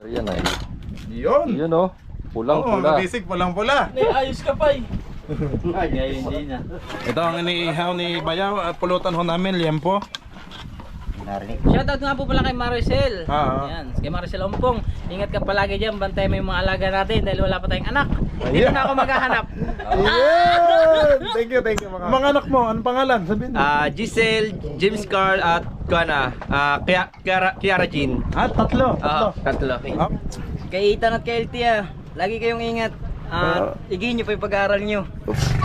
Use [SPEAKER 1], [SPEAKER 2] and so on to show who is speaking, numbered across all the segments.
[SPEAKER 1] Ayan ay.
[SPEAKER 2] Yun.
[SPEAKER 1] Yun oh. Pulang-pula.
[SPEAKER 2] Bisig, pulang-pula.
[SPEAKER 3] May ayos ka pa eh.
[SPEAKER 4] Ay, hindi na.
[SPEAKER 2] Ito ang iniihaw ni Bayaw at pulutan ho namin, liempo.
[SPEAKER 3] Shoutout nga po pala kay Maricel.
[SPEAKER 2] Ah.
[SPEAKER 3] Yan, kay Maricel Ompong. Ingat ka palagi dyan, bantay mo yung mga alaga natin dahil wala pa tayong anak. Dito na ako maghahanap.
[SPEAKER 2] Ayan! Thank you. Mga anak mo, anong pangalan? Sabihin mo.
[SPEAKER 4] Giselle, James Carl at Kiara Jean.
[SPEAKER 2] Tatlo.
[SPEAKER 4] Tatlo.
[SPEAKER 2] Ah,
[SPEAKER 3] Kay Ethan at kay LT lagi kayong ingat. Igihin nyo pa yung pag-aaral nyo.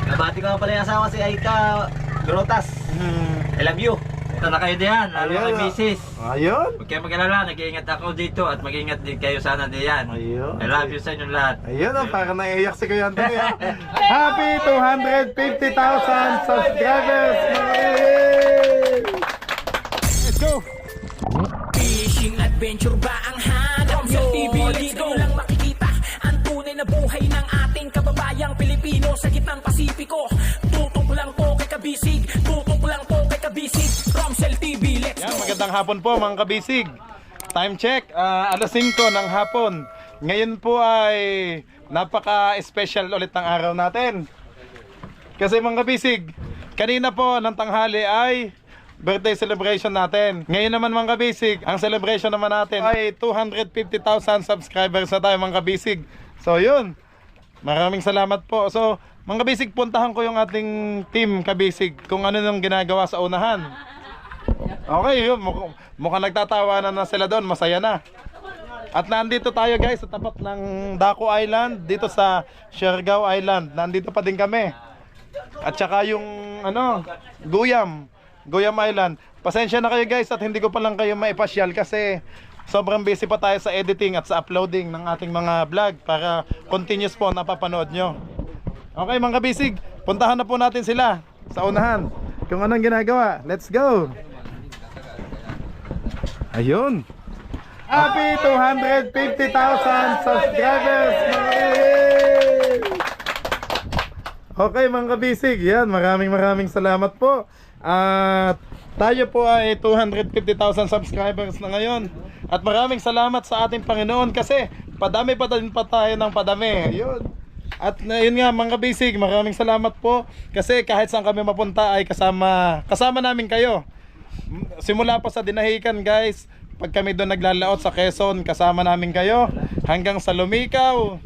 [SPEAKER 4] Kabati ko nga pala yung asawa si Aika Grotas. I love you. Ito na kayo diyan, lalo
[SPEAKER 2] Ayun,
[SPEAKER 4] kay Mrs.
[SPEAKER 2] Ayun.
[SPEAKER 4] Huwag kayo mag-alala, nag-iingat ako dito at mag-iingat din kayo sana diyan.
[SPEAKER 2] Ayun.
[SPEAKER 4] I love you sa inyong lahat.
[SPEAKER 2] Ayun, parang naiiyak si Kuya Anthony. Happy 250,000 subscribers! Let's go!
[SPEAKER 5] Fishing adventure ba ang hanap nyo? TV dito lang makikita ang tunay na buhay ng ating kababayang Pilipino sa gitnang Pasipiko. Tutok lang po kay Kabisig, tutok lang po kay Kabisig. Romsel TV, let's go!
[SPEAKER 2] Magandang hapon po mga kabisig. Time check, alas 5 ng hapon. Ngayon po ay napaka-special ulit ng araw natin. Kasi mga kabisig, kanina po ng tanghali ay birthday celebration natin. Ngayon naman mga kabisig, ang celebration naman natin ay 250,000 subscribers na tayo mga kabisig. So yun, maraming salamat po. So mga kabisig, puntahan ko yung ating team kabisig kung ano nang ginagawa sa unahan. Okay, yun, mukhang nagtatawanan na sila doon, masaya na. At nandito tayo guys sa tapat ng Daco Island, dito sa Siargao Island. Nandito pa din kami. At saka yung Guyam Island. Pasensya na kayo guys at hindi ko pa lang kayo maipasyal kasi sobrang busy pa tayo sa editing at sa uploading ng ating mga vlog para continuous po napapanood nyo. Okay mga kabisig, puntahan na po natin sila sa unahan. Kung anong ginagawa, let's go! Ayun! Happy 250,000 subscribers! Okay mga kabisig, yan, maraming salamat po. At tayo po ay 250,000 subscribers na ngayon. At maraming salamat sa ating Panginoon kasi padami pa din pa tayo ng padami. Ayun. At yun nga mga kabisig, maraming salamat po kasi kahit saan kami mapunta ay kasama namin kayo. Simula pa sa Dinahican guys, pag kami doon naglalaot sa Quezon, kasama namin kayo hanggang sa Lumikaw.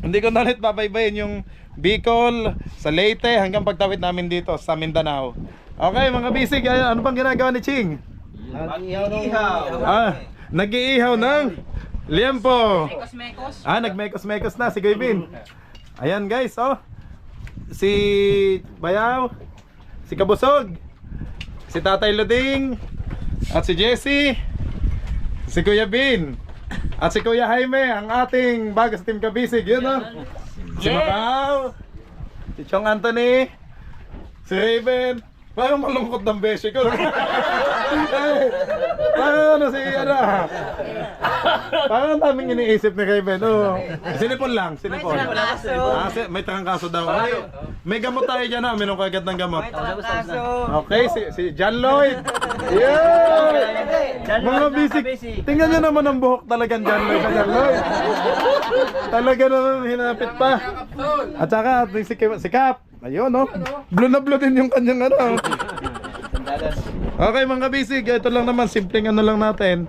[SPEAKER 2] Hindi ko na ulit babaybayin yung Bicol, sa Leyte, hanggang pagtawid namin dito sa Mindanao. Okay mga bisig, ano pang ginagawa ni Ching? Nag-iihaw ng liempo. Nagmekos-mekos na si Gavin. Ayan guys, si Bayaw, si Kabusog, si Tatay Luding, at si Jesse, si Kuya Bin, at si Kuya Jaime, ang ating bago sa Team Kabisig. Yun si Macau, si Chong Anthony, si Raven. Parang malungkot ng beshi ko. Parang parang ang daming iniisip ni Raven. Sinipon lang. May trangkaso daw. May gamot tayo dyan na. Minum ko agad ng gamot. Okay, si John Lloyd. Yeah! Mga bisik. Tingnan nyo naman ang buhok talagang John Lloyd. Talaga naman hinapit pa. At saka si Cap. Ayun blue na blue din yung kanyang Okay mga kabisig, ito lang naman, simpleng lang natin.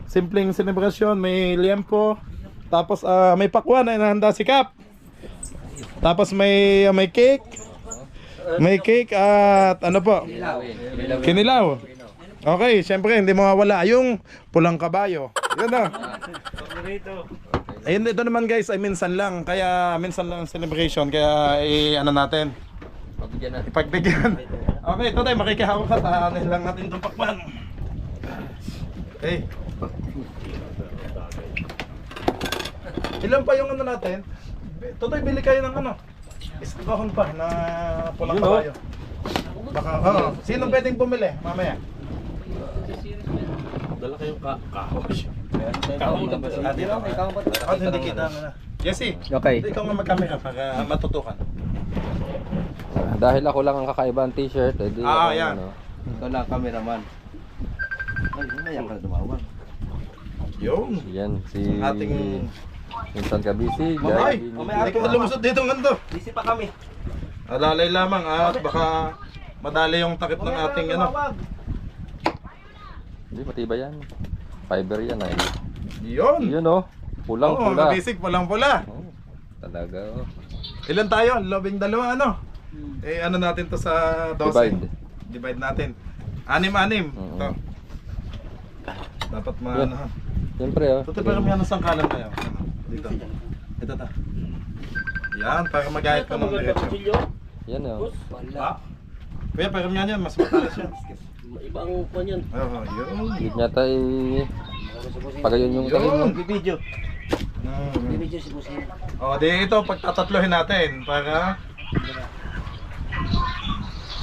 [SPEAKER 2] Simpleng celebration, may liempo. Tapos may pakwan na inahanda si Cap. Tapos may cake. May cake at ano po? Kinilaw. Okay, syempre hindi mawawala yung pulang kabayo. Yun Ayun, ito naman guys ay minsan lang. Kaya minsan lang celebration. Kaya natin ipagbigyan. Okay, ito tayo makikihawak at aanin lang natin itong pakman. Okay. Ilan pa yung natin? Ito tayo, bili kayo ng isbahon pa na pulang kabayo. Baka, sino pwedeng bumili mamaya? Dala kayong kahoy. Hindi kita Jesse, okay. Ikaw nga mag-camera para matutukan.
[SPEAKER 1] Dahil ako lang ang kakaibang t-shirt,
[SPEAKER 2] yan.
[SPEAKER 4] Ikaw na cameraman. Ay, nayak ka na tumawag.
[SPEAKER 2] Yun.
[SPEAKER 1] Yan, si
[SPEAKER 2] Ang ating...
[SPEAKER 1] Minsan Kabisig.
[SPEAKER 2] Mamay!
[SPEAKER 1] Gary
[SPEAKER 2] Hindi ko lumusot dito ng ganito.
[SPEAKER 4] Busy pa kami.
[SPEAKER 2] Alalay lamang at baka madali yung takip ng ating ano.
[SPEAKER 1] Hindi, matibay yan. Fiber yan ay.
[SPEAKER 2] Yun!
[SPEAKER 1] Yun oh. Pulang
[SPEAKER 2] Oo,
[SPEAKER 1] pula.
[SPEAKER 2] Kabisig, pulang-pula.
[SPEAKER 1] Oh, talaga oh.
[SPEAKER 2] Ilan tayo? Lobing dalawa ano? Eh ano natin to sa 12?
[SPEAKER 1] Divide.
[SPEAKER 2] Divide natin. 6-6.
[SPEAKER 1] Oo.
[SPEAKER 2] Ito. Dapat
[SPEAKER 1] Yan.
[SPEAKER 2] maano ha.
[SPEAKER 1] Siyempre oh.
[SPEAKER 2] Tuti para may ano sangkalan tayo. Dito. Ito ta. Yan, para magayat ka ng diretso.
[SPEAKER 1] Yan oh.
[SPEAKER 2] Ha? Kuya, para may yan, mas matalas yan.
[SPEAKER 4] Ibang kwan yan.
[SPEAKER 2] Oo, yun.
[SPEAKER 1] Hindi niya tayo pagayon yung tayo.
[SPEAKER 2] Yun.
[SPEAKER 4] Bibidyo.
[SPEAKER 2] Mm.
[SPEAKER 4] Bibidyo si Boss.
[SPEAKER 2] O, di ito, pagtatatlohin natin para...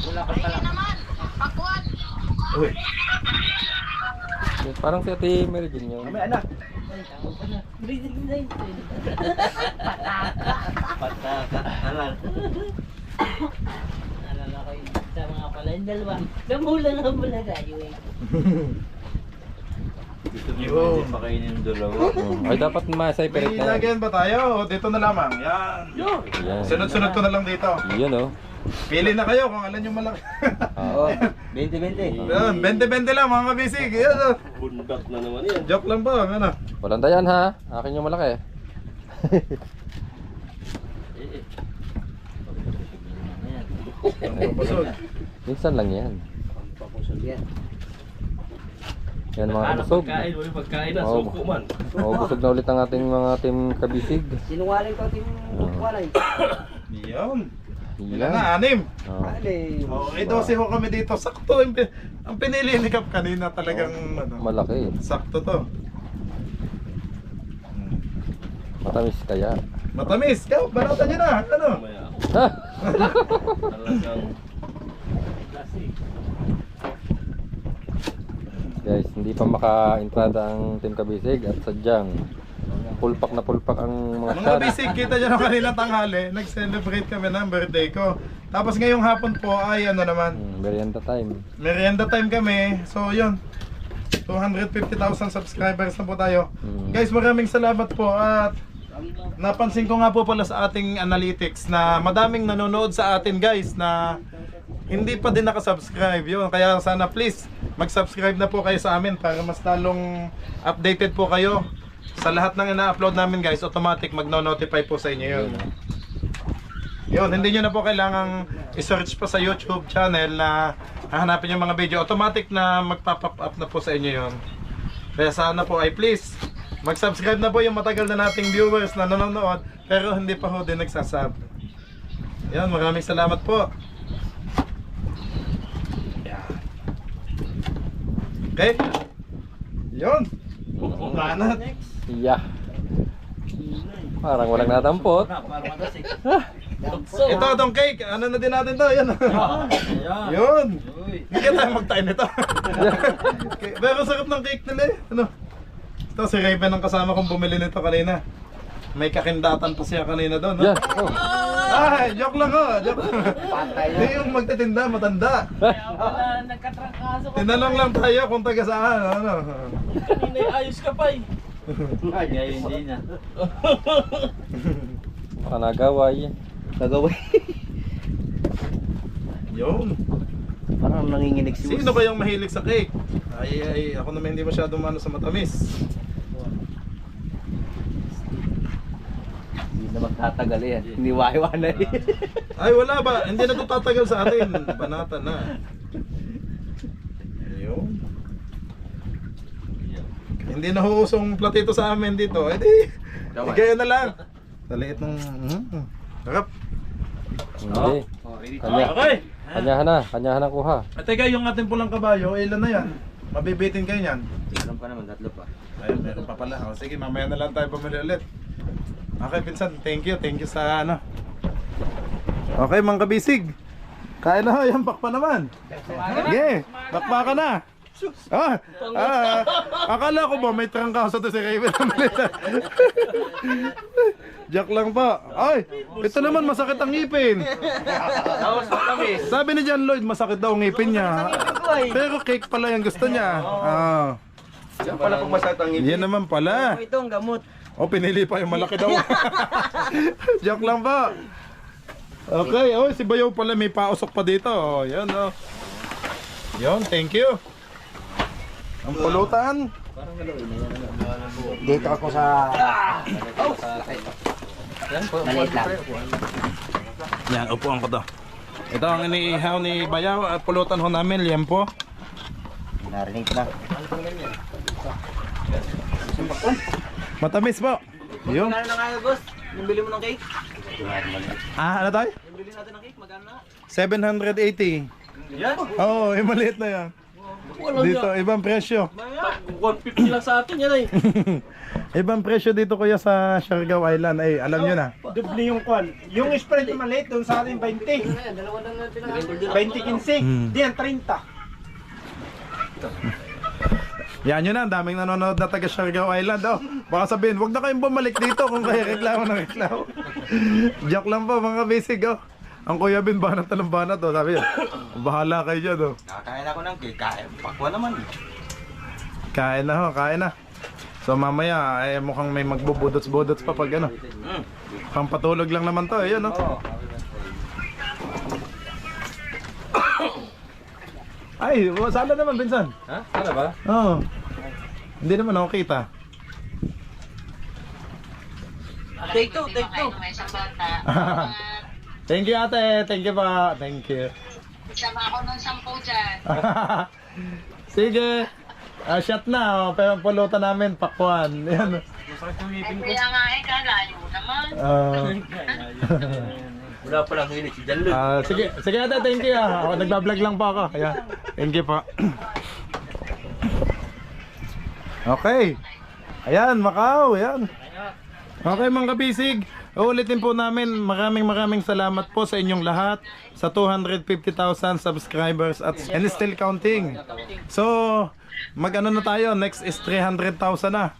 [SPEAKER 3] Wala ka pala.
[SPEAKER 2] Uy,
[SPEAKER 1] Parang si Ate Mary Jane yun.
[SPEAKER 4] May anak. Anak.
[SPEAKER 3] Alala ko yun sa mga pala yung dalawa. Namula na mula tayo eh.
[SPEAKER 2] yun.
[SPEAKER 4] Makainin yung dalawa.
[SPEAKER 1] Ay dapat ma-separate
[SPEAKER 2] May
[SPEAKER 1] na yan.
[SPEAKER 2] lagyan ba tayo? O, dito na lamang. Yan.
[SPEAKER 1] Yan.
[SPEAKER 2] Sunod-sunod ko na lang dito.
[SPEAKER 1] Yan oh.
[SPEAKER 2] Pili na kayo kung alin yung malaki.
[SPEAKER 1] Oo.
[SPEAKER 4] 20-20.
[SPEAKER 2] Yan, 20-20 lang mga kabisig. Yan, oh.
[SPEAKER 4] Bundak na naman yan.
[SPEAKER 2] Joke lang ba? Ano?
[SPEAKER 1] Walang dayan ha. Akin yung malaki.
[SPEAKER 2] Busog.
[SPEAKER 1] Minsan lang yan.
[SPEAKER 4] Pampapusog yan.
[SPEAKER 1] Yan mga kabusog.
[SPEAKER 3] Pagkain
[SPEAKER 1] na, suko man. Oo, busog na ulit ang ating mga team Kabisig.
[SPEAKER 4] Sinungaling ko ating walay.
[SPEAKER 2] Yan. Ilan
[SPEAKER 1] Yan.
[SPEAKER 2] na? 6.
[SPEAKER 1] Oh.
[SPEAKER 4] Alay.
[SPEAKER 2] Okay, 12 ho kami dito. Sakto. Ang pinili ni Kap kanina talagang ano,
[SPEAKER 1] Malaki.
[SPEAKER 2] sakto to.
[SPEAKER 1] Matamis kaya.
[SPEAKER 2] Matamis. Kap, balatan niyo na. Ano?
[SPEAKER 1] Ha? Guys, hindi pa maka-entrada ang team Kabisig at sadyang pulpak na pulpak ang mga
[SPEAKER 2] Mga
[SPEAKER 1] shot.
[SPEAKER 2] bisig, kita nyo ng kanilang tanghali. Nag-celebrate kami ng birthday ko. Tapos ngayong hapon po ay ano naman,
[SPEAKER 1] Merienda time.
[SPEAKER 2] merienda time kami. So yun, 250,000 subscribers na po tayo. Guys, maraming salamat po at napansin ko nga po pala sa ating analytics na madaming nanonood sa atin guys na hindi pa din nakasubscribe yun. Kaya sana please mag-subscribe na po kayo sa amin para mas lalong updated po kayo sa lahat ng ina-upload namin guys. Automatic magno-notify po sa inyo yun. Yun, hindi nyo na po kailangang i-search pa sa YouTube channel na hahanapin yung mga video. Automatic na magpa-pop up na po sa inyo yun. Kaya sana po ay please mag-subscribe na po yung matagal na nating viewers na nanonood pero hindi pa ho din nagsasub. Yan, maraming salamat po. Yan. Okay? Yun. Banat.
[SPEAKER 1] Yeah. Parang walang natampot.
[SPEAKER 2] Ito, itong cake. Ano na din natin to? Yan. Yun. Hindi ka tayo mag-time nito. Pero sarap ng cake nila eh. Ano? Ito si Raven ang kasama kong bumili nito kanina. May kakindatan pa siya kanina doon. No?
[SPEAKER 1] Yan. Oh.
[SPEAKER 2] Ay, joke lang ho. Joke. Hindi yung magtitinda, matanda.
[SPEAKER 3] Wala, nagkatrangkaso ko.
[SPEAKER 2] Tinanong lang tayo kung taga saan. Ano?
[SPEAKER 3] Kanina ayos ka pa eh.
[SPEAKER 4] Ay, ngayon hindi na.
[SPEAKER 1] Baka nagaway.
[SPEAKER 4] Nagaway.
[SPEAKER 2] Yun.
[SPEAKER 4] Parang nanginginig si Boss.
[SPEAKER 2] Sino ba yung mahilig sa cake? Ay, ako naman hindi masyadong ano sa matamis.
[SPEAKER 4] Hindi na magtatagal yan. Hindi wahiwanay.
[SPEAKER 2] Ay, wala ba? Hindi na ito tatagal sa atin. Banata na. Yun. Hindi na huusong platito sa amin dito. Eh di, kayo na lang. Taliit ng... Harap.
[SPEAKER 1] Hindi. Kanya.
[SPEAKER 2] Okay.
[SPEAKER 1] Kanyahan na. Kanyahan na kuha.
[SPEAKER 2] At teka, yung ating pulang kabayo, ilan na yan? Mabibitin kayo yan.
[SPEAKER 4] Meron pa naman, 3 pa.
[SPEAKER 2] Ayun, meron pa pala. O, sige, mamaya na lang tayo bumili ulit. Okay, Pinsan, thank you. Thank you sa ano. Okay, mga kabisig. Kain na, yan, bakpa naman. Sige, bakpa ka na. Akala ko ba may trangkaso to si Raven? Joke lang pa. Ay, ito naman masakit ang ngipin. Sabi ni John Lloyd, masakit daw ang ngipin niya. Pero cake pala yung gusto niya.
[SPEAKER 4] Yan pala pag masakit ang ngipin.
[SPEAKER 2] Yan naman pala.
[SPEAKER 3] Ito ang gamot.
[SPEAKER 2] Oh, pinili pa yung malaki daw. Joke lang ba? Okay, oh, si Bayaw pala may pausok pa dito. Oh, yan oh. Yon, thank you. Ang pulutan.
[SPEAKER 4] Dito ako sa...
[SPEAKER 3] Maliit lang.
[SPEAKER 2] Yan, upuan ko to. Ito ang iniihaw ni Bayaw at pulutan ho namin, liempo.
[SPEAKER 4] Narinig ko na.
[SPEAKER 2] Matamis po. Yun.
[SPEAKER 3] Magkano na nga, boss? Yung bili mo ng cake?
[SPEAKER 2] Ah, ano tayo?
[SPEAKER 3] Yung bili natin ng cake, magkano na?
[SPEAKER 2] 780.
[SPEAKER 3] Yan?
[SPEAKER 2] Oo, oh, maliit na yan. Dito, ibang presyo.
[SPEAKER 3] 150 lang sa atin yan eh.
[SPEAKER 2] Ibang presyo dito kuya sa Siargao Island. Ay, alam nyo na.
[SPEAKER 6] Doble yung kwan. Yung spread na maliit doon sa atin 20. 20-15. Diyan 30.
[SPEAKER 2] Yan yun na, ang daming nanonood na taga Siargao Island. Oh, baka sabihin, wag na kayong bumalik dito kung kaya reklamo na reklamo. Joke lang po mga basic. Oh. Ang Kuya Bin, banat na ng banat. Oh. Sabi niya, bahala kayo dyan. Oh.
[SPEAKER 4] Nakakain ako ng cake. Pakwa naman.
[SPEAKER 2] Kain na ho, kain na. So mamaya, eh, mukhang may magbubudots-budots pa pag ano. Pampatulog lang naman to, ayun oh. Ay, sala naman, Binsan.
[SPEAKER 1] Ha? Ano ba?
[SPEAKER 2] Oo. Hindi naman ako kita.
[SPEAKER 3] Take two, take two.
[SPEAKER 2] Thank you ate, thank you pa. Thank you.
[SPEAKER 7] Sama ako ng 10 dyan.
[SPEAKER 2] Sige. Shot na, oh. Pero pulutan namin, pakwan. Yan.
[SPEAKER 7] Ay, kaya nga eh, kalayo naman.
[SPEAKER 3] Wala pa lang hilig si Jan Lud.
[SPEAKER 2] Sige, sige ate, thank you. Ako, nagbablog lang po ako. Ayan. Thank you po. Okay. Ayan, Macau. Ayan. Okay mga kabisig. Uulitin po namin, maraming salamat po sa inyong lahat sa 250,000 subscribers at and still counting. So, mag-ano na tayo, next is 300,000 na.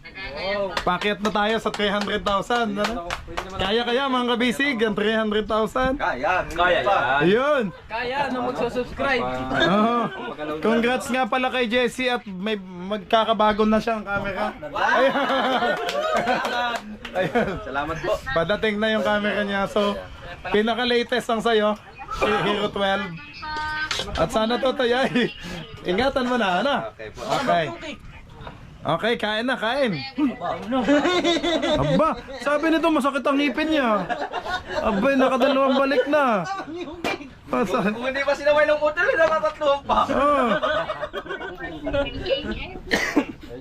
[SPEAKER 2] Pakyat na tayo sa 300,000. Ano? Kaya mga kabisig, ang 300,000.
[SPEAKER 4] Kaya.
[SPEAKER 2] Ayun.
[SPEAKER 3] Kaya na magsusubscribe.
[SPEAKER 2] Oh, congrats nga pala kay Jessie at may magkakabago na siyang camera. Ayun. Ayun.
[SPEAKER 4] Salamat po.
[SPEAKER 2] Padating na yung camera niya. So, pinaka-latest ang sayo, Hero 12. At sana to tayay. Ingatan mo na, ano? Okay. Okay, kain na, kain. Aba, sabi nito masakit ang ngipin niya. Aba, nakadalawang balik na.
[SPEAKER 4] Kung hindi pa sinaway ng utol, nakatatlo pa.
[SPEAKER 2] Oh.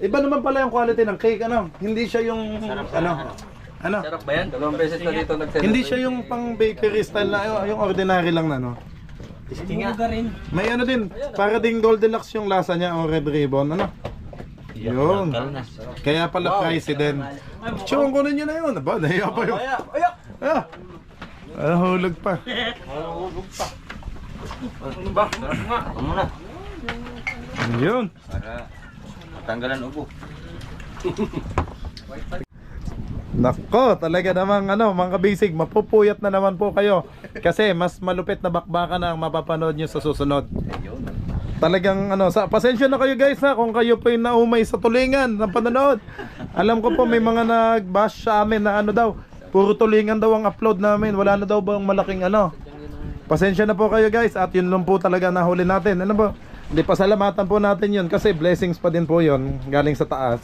[SPEAKER 2] Iba naman pala yung quality ng cake, ano? Hindi siya yung, ano?
[SPEAKER 3] Sarap ba yan?
[SPEAKER 1] Dalawang beses na dito nag-celebrate.
[SPEAKER 2] Hindi siya yung pang bakery style na, yung ordinary lang na, no?
[SPEAKER 3] Rin.
[SPEAKER 2] May ano din, para ding Goldilocks yung lasa niya, o red ribbon, ano? Yun. Kaya pala pricey din. Chewang ko ninyo na yun. Aba, nahiya pa yun. Ah, hulog pa.
[SPEAKER 4] Ano ba? Ano muna?
[SPEAKER 2] Yun.
[SPEAKER 4] Para matanggalan ubo.
[SPEAKER 2] Nako, talaga namang ano, mga kabisig, mapupuyat na naman po kayo. Kasi mas malupit na bakbakan ang mapapanood nyo sa susunod. Talagang ano, pasensya na kayo guys ha, kung kayo po yung naumay sa tulingan ng panonood. Alam ko po may mga nag-bash sa amin na ano daw, puro tulingan daw ang upload namin. Wala na daw bang malaking ano. Pasensya na po kayo guys, at yun lang po talaga nahuli natin. Ano po? Hindi, pasalamatan po natin yun kasi blessings pa din po yun galing sa taas.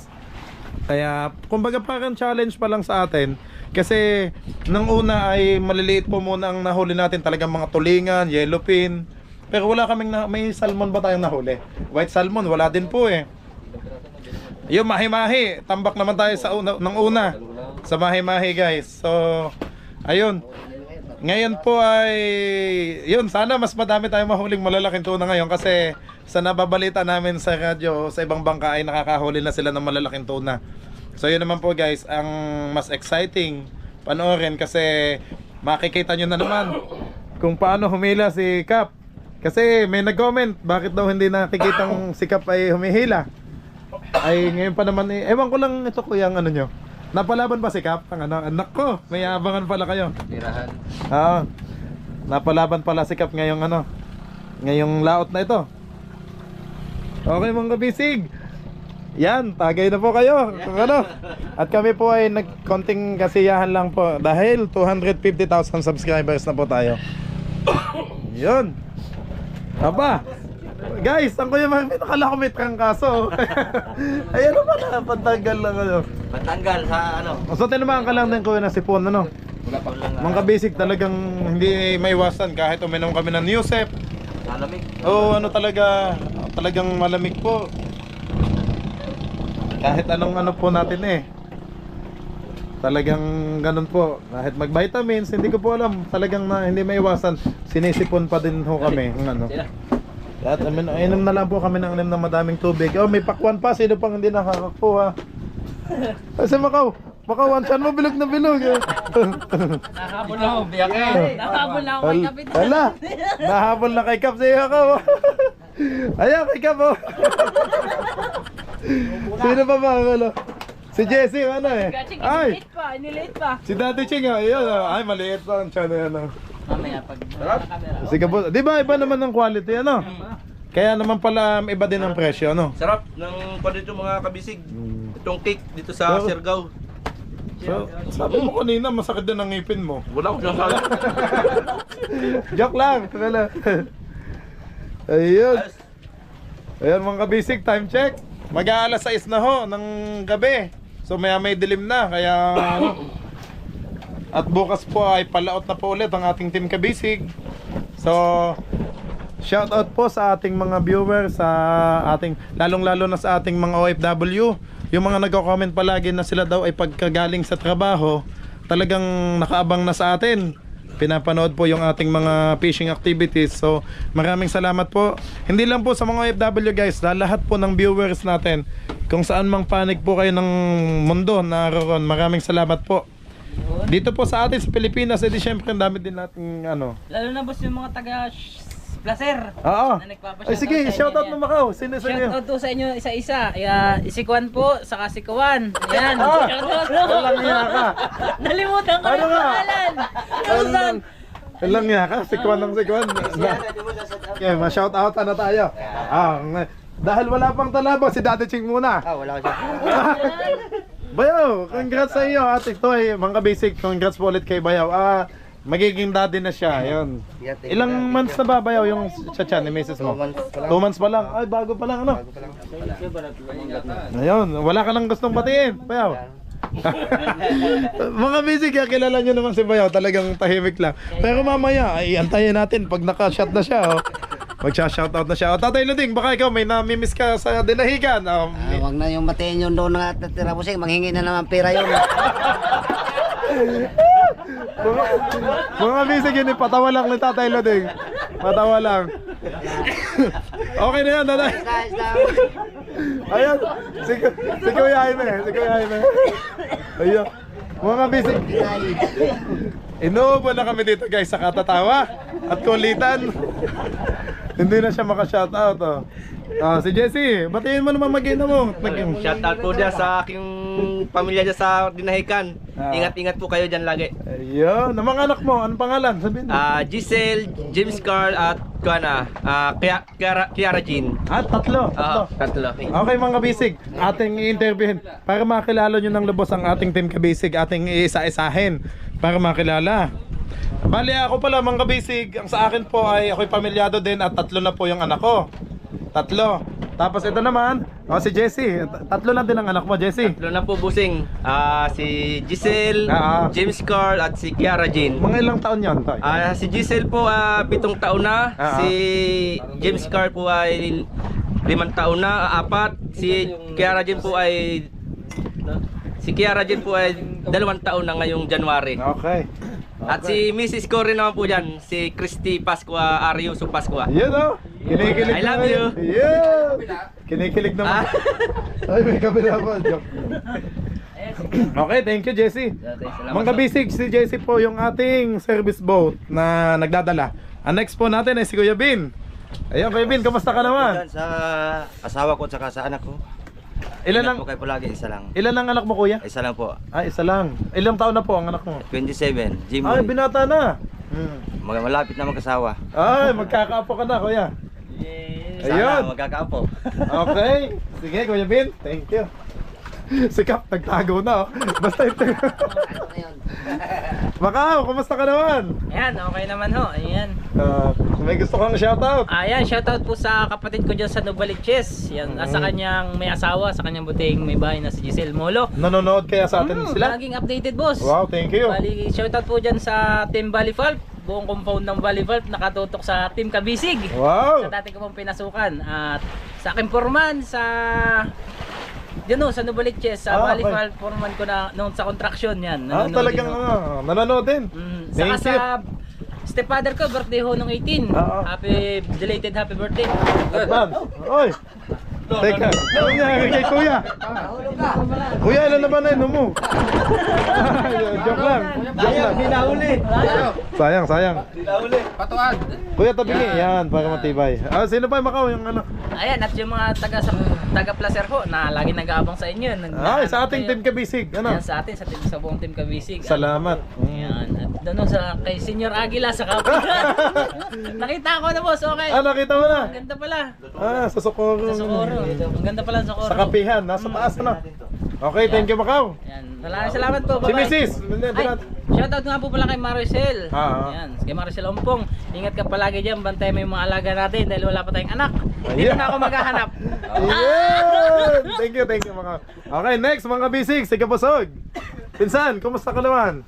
[SPEAKER 2] Kaya kumbaga parang challenge pa lang sa atin. Kasi nang una ay maliliit po muna ang nahuli natin, talagang mga tulingan, yellowfin. Pero wala kaming may salmon ba tayong nahuli? White salmon, wala din po eh. Yung mahi-mahi, tambak naman tayo sa una, sa mahi-mahi guys. So, ayun. Ngayon po ay, yun, sana mas madami tayong mahuling malalaking tuna ngayon kasi sa nababalita namin sa radyo sa ibang bangka ay nakakahuli na sila ng malalaking tuna. So yun naman po guys, ang mas exciting panoorin kasi makikita nyo na naman kung paano humila si Cap. Kasi may nag-comment, bakit daw hindi nakikitang si Cap ay humihila. Ay ngayon pa naman eh, ewan ko lang ito kuya ang ano nyo. Napalaban pa si Cap? Ang ano, anak ko, may abangan pala kayo.
[SPEAKER 1] Tirahan.
[SPEAKER 2] Oo. Napalaban pala si Cap ngayong ano, ngayong laot na ito. Okay mga kabisig, Yan, tagay na po kayo. Kung ano. At kami po ay nagkonting kasiyahan lang po dahil 250,000 subscribers na po tayo. Yun. Aba. Guys, ang kuya Marvin, nakala ko may trangkaso. Ayan naman, pantanggal lang ano.
[SPEAKER 4] Patanggal sa ano.
[SPEAKER 2] So tinamaan ka lang din kuya na sipon, ano? Mga basic talagang hindi maiwasan kahit uminom kami ng Newsep.
[SPEAKER 4] Malamig.
[SPEAKER 2] Oo, ano talagang malamig po. Kahit anong ano po natin eh. Talagang ganun po. Kahit mag-vitamins, hindi ko po alam. Talagang hindi maiwasan. Sinisipon pa din ho kami. Ano. At inom na lang po kami ng inom na madaming tubig. Oh, may pakwan pa. Sino pang hindi nakakakuha? Kasi Makaw, ang tiyan mo bilog na bilog.
[SPEAKER 3] Nakahabol na ako, biyak ka. Nakahabol na ako kay Kapit.
[SPEAKER 2] Hala, nahabol na kay Kap sa'yo ako. Ayan, kay Kap oh. Sino pa ba? Ano? Si Jessie, ano eh?
[SPEAKER 3] Gaching,
[SPEAKER 2] Ay,
[SPEAKER 3] inilate pa.
[SPEAKER 2] si Daddy Ching oh. Ayun, oh. Ay, maliit pa ang tiyan na yan oh.
[SPEAKER 3] Mamaya pag naka-camera.
[SPEAKER 2] Sige po, di ba iba naman ng quality ano? Kaya naman pala iba din ang presyo ano?
[SPEAKER 8] Sarap ng dito mga kabisig. Itong cake dito sa
[SPEAKER 2] Oh.
[SPEAKER 8] Siargao.
[SPEAKER 2] So, sabi mo kanina masakit din ang ngipin mo.
[SPEAKER 8] Wala ko siyang kala.
[SPEAKER 2] Joke lang, wala. Ayun. Ayun mga kabisig, time check. Mag-aalas 6 na ho ng gabi. So may dilim na kaya ano. At bukas po ay palaot na po ulit ang ating team kabisig. So shout out po sa ating mga viewers, sa ating lalong-lalo na sa ating mga OFW. Yung mga nagko-comment palagi na sila daw ay pagkagaling sa trabaho, talagang nakaabang na sa atin. Pinapanood po yung ating mga fishing activities. So maraming salamat po. Hindi lang po sa mga OFW guys, lahat po ng viewers natin. Kung saan mang panig po kayo ng mundo naroon, maraming salamat po. Dito po sa atin sa Pilipinas, edi syempre ang dami din nating ano.
[SPEAKER 3] Lalo na boss yung mga taga Placer.
[SPEAKER 2] Oo.
[SPEAKER 3] Na nagpapashoutout
[SPEAKER 2] Ay sige,
[SPEAKER 3] sa inyo
[SPEAKER 2] shoutout
[SPEAKER 3] yan.
[SPEAKER 2] mo Makaw. Sino sa inyo?
[SPEAKER 3] Shoutout to sa inyo isa-isa. Si Kwan po, saka si Kwan. Ayan.
[SPEAKER 2] Ah!
[SPEAKER 3] Shoutout.
[SPEAKER 2] Walang niya ka.
[SPEAKER 3] Nalimutan ko
[SPEAKER 2] Ano
[SPEAKER 3] yung
[SPEAKER 2] nga?
[SPEAKER 3] pangalan. Susan.
[SPEAKER 2] Walang niya ka. Sikwan ng sikwan. Okay, ma-shoutout na tayo. Dahil wala pang talabo, si Daddy Ching muna.
[SPEAKER 4] Wala ko siya.
[SPEAKER 2] Bayaw, congrats sa iyo at ito ay mga basic, congrats po ulit kay Bayaw. Magiging daddy na siya, yun. Ilang months na ba Bayaw yung tiyan ni Mrs. mo? 2 months pa lang. Ay, bago pa lang ano? Ayun, wala ka nang gustong batiin, Bayaw. Mga basic, kilala nyo naman si Bayaw, talagang tahimik lang. Pero mamaya, ay antayin natin pag naka-shot na siya, oh. Magsha-shoutout na siya. O Tatay Luding, baka ikaw may nami-miss ka sa dinahigan.
[SPEAKER 9] Wag na yung matiin yun doon na natira po siya. Manghingi na naman pera yun.
[SPEAKER 2] Mga bisig yun, patawa lang ni Tatay Luding. Patawa lang. Okay na yan, Tatay. Ayan, si Kuya Jaime. Si Kuya Jaime. Ayan. Mga bisig. Inuubo na kami dito guys sa katatawa at kulitan. Hindi na siya maka-shoutout oh. Si Jessie, batiin mo naman mag-ina mo.
[SPEAKER 8] Shoutout po dyan sa aking pamilya dyan sa Dinahican. Ingat-ingat po kayo dyan lagi.
[SPEAKER 2] Ayun, ang mga anak mo, anong pangalan? Sabihin mo.
[SPEAKER 8] Giselle, James Carl at Kiara Jean.
[SPEAKER 2] Tatlo.
[SPEAKER 8] Tatlo.
[SPEAKER 2] Okay mga kabisig, ating i-interviewin para makilala nyo ng lubos ang ating team kabisig, ating iisa-isahin para makilala. Bali ako pala mga kabisig, ang sa akin po ay ako'y pamilyado din at 3 na po yung anak ko. 3. Tapos ito naman, si Jessie. 3 lang din ang anak mo, Jessie.
[SPEAKER 8] Tatlo na po busing. Si Giselle, James Carl at si Kiara Jean.
[SPEAKER 2] Mga ilang taon yon, Toy?
[SPEAKER 8] Si Giselle po 7 taon na. Si James Carl po ay 5 taon na, 4. Si Kiara Jean po ay 2 taon na ngayong January.
[SPEAKER 2] Okay.
[SPEAKER 8] At si Mrs. ko rin naman po dyan, si Christy Pascua Ariuso Pascua.
[SPEAKER 2] Yun o, kinikilig
[SPEAKER 8] I love
[SPEAKER 2] naman
[SPEAKER 8] you.
[SPEAKER 2] yun. Yeah. Kinikilig naman. Ay, may kabila po. Joke. Okay, thank you Jessie. Mga kabisig, si Jessie po yung ating service boat na nagdadala. Ang next po natin ay si Kuya Bin. Ayun Kuya Bin, kamusta ka naman?
[SPEAKER 4] Sa asawa ko at saka sa anak ko.
[SPEAKER 2] Ilan
[SPEAKER 4] Ingat
[SPEAKER 2] ang,
[SPEAKER 4] po kayo palagi, isa lang.
[SPEAKER 2] ilan ang anak mo kuya?
[SPEAKER 4] Isa lang po.
[SPEAKER 2] Isa lang. Ilang taon na po ang anak mo?
[SPEAKER 4] 27, Jimmy.
[SPEAKER 2] Ay, binata na.
[SPEAKER 4] Malapit na magkasawa.
[SPEAKER 2] Ay, magkakaapo ka na kuya. Ayun.
[SPEAKER 4] magkakapo.
[SPEAKER 2] Okay. Sige, Kuya Bin. Thank you. Si Kap, nagtago na oh. Basta ito. Macau, kumusta ka naman?
[SPEAKER 3] Ayan, okay naman ho. Ayan.
[SPEAKER 2] May gusto kang shoutout.
[SPEAKER 3] Ayan, shoutout po sa kapatid ko dyan sa Novaliches. Yan, sa kanyang may asawa, sa kanyang buting may bahay na si Giselle Molo.
[SPEAKER 2] Nanonood kaya sa atin sila?
[SPEAKER 3] Laging updated, boss.
[SPEAKER 2] Wow, thank you.
[SPEAKER 3] Bali, shoutout po dyan sa Team Valley Valve. Buong compound ng Valley Valve nakatutok sa Team Kabisig.
[SPEAKER 2] Wow.
[SPEAKER 3] Sa dati ko pong pinasukan. At sa aking foreman sa yun o, sa Novaliches, sa Valley
[SPEAKER 2] okay.
[SPEAKER 3] Valve foreman ko na noon sa construction yan.
[SPEAKER 2] Talagang nanonood din.
[SPEAKER 3] Saka
[SPEAKER 2] Thank
[SPEAKER 3] sa
[SPEAKER 2] you.
[SPEAKER 3] stepfather ko, birthday ho nung 18. Happy belated happy birthday.
[SPEAKER 2] Advance. Oy. Teka, ano nangyari kay Kuya? Kuya, ilan na ba na inom mo? Joke lang. Sayang.
[SPEAKER 3] Patuad.
[SPEAKER 2] Kuya, tabingi. Yan, para matibay. Sino pa yung Macau? Yung ano?
[SPEAKER 3] Ayan, at yung mga taga Placer ho na lagi nag-aabang sa inyo.
[SPEAKER 2] Sa ating Team Kabisig. Ano?
[SPEAKER 3] Ayan, sa atin, sa buong Team Kabisig.
[SPEAKER 2] Salamat.
[SPEAKER 3] Ayan, at doon sa kay Senior Aguila sa kapit. Nakita ko na, boss, okay.
[SPEAKER 2] Nakita mo na?
[SPEAKER 3] Ang ganda pala.
[SPEAKER 2] Sa Socorro.
[SPEAKER 3] Sa Socorro. Ang ganda pala sa Socorro.
[SPEAKER 2] Sa kapihan, nasa taas na. Okay, thank you Macau.
[SPEAKER 3] Ayan, salamat po.
[SPEAKER 2] Si
[SPEAKER 3] Bye-bye.
[SPEAKER 2] Mrs.
[SPEAKER 3] Ay, shoutout nga po pala kay Maricel.
[SPEAKER 2] Ah.
[SPEAKER 3] Ayan, kay Maricel Ompong. Ingat ka palagi dyan, bantay mo yung mga alaga natin dahil wala pa tayong anak. Dito na ako maghahanap.
[SPEAKER 2] Ayun! Thank you Macau. Okay, next mga kabisig, si Kabusog. Pinsan, kumusta ka naman?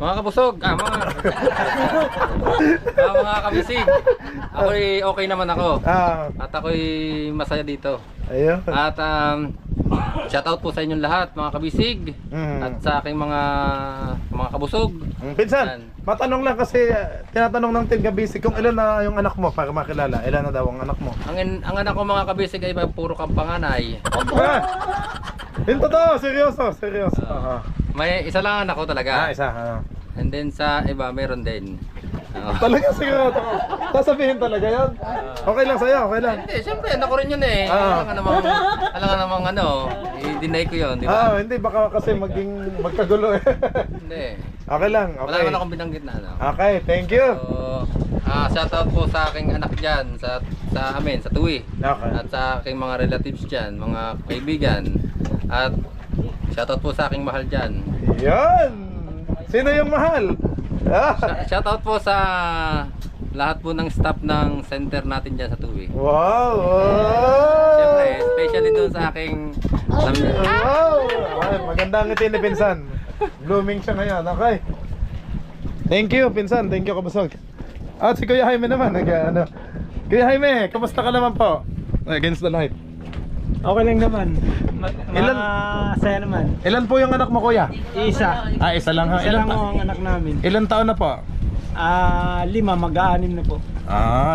[SPEAKER 1] Mga kabusog, mga kabisig. Ako'y okay naman ako. At ako'y masaya dito.
[SPEAKER 2] Ayun.
[SPEAKER 1] At shoutout po sa inyong lahat, mga kabisig. At sa aking mga kabusog.
[SPEAKER 2] Pinsan, matanong lang kasi tinatanong ng Team Kabisig kung ilan na yung anak mo para makilala. Ilan na daw ang anak mo?
[SPEAKER 1] Ang anak ko mga kabisig ay puro kang panganay.
[SPEAKER 2] Yung totoo, seryoso.
[SPEAKER 1] May isa lang anak ko talaga.
[SPEAKER 2] Isa.
[SPEAKER 1] And then sa iba meron din.
[SPEAKER 2] Talaga siguro. Sasabihin talaga yan. Okay lang sa'yo, okay lang.
[SPEAKER 1] Hindi, siyempre anak ko rin yun eh. Alam nga namang i-deny ko yun, di ba?
[SPEAKER 2] Hindi, baka kasi magkagulo eh.
[SPEAKER 1] Hindi.
[SPEAKER 2] Okay lang,
[SPEAKER 1] Wala
[SPEAKER 2] okay.
[SPEAKER 1] naman akong binanggit na ano.
[SPEAKER 2] Okay, thank you.
[SPEAKER 1] So, shoutout po sa aking anak dyan, sa amin, sa Tuwi.
[SPEAKER 2] Okay.
[SPEAKER 1] At sa aking mga relatives dyan, mga kaibigan. At shoutout po sa aking mahal dyan.
[SPEAKER 2] Yan! Sino yung mahal?
[SPEAKER 1] Shoutout po sa lahat po ng staff ng center natin dyan sa Tuwi.
[SPEAKER 2] Wow!
[SPEAKER 1] Siyempre, especially doon sa aking...
[SPEAKER 2] Wow! Ay, magandang ngiti ni Pinsan. Blooming siya ngayon, okay? Thank you, Pinsan. Thank you, Kabusog. At si Kuya Jaime naman, Kuya Jaime, kamusta ka naman po? Against the light.
[SPEAKER 6] Okay lang naman. Saya naman.
[SPEAKER 2] Ilan po yung anak mo, Kuya?
[SPEAKER 6] Isa.
[SPEAKER 2] Isa lang ha?
[SPEAKER 6] Isa lang ang anak namin.
[SPEAKER 2] Ilan taon na po?
[SPEAKER 6] 5, mag-aanim na po.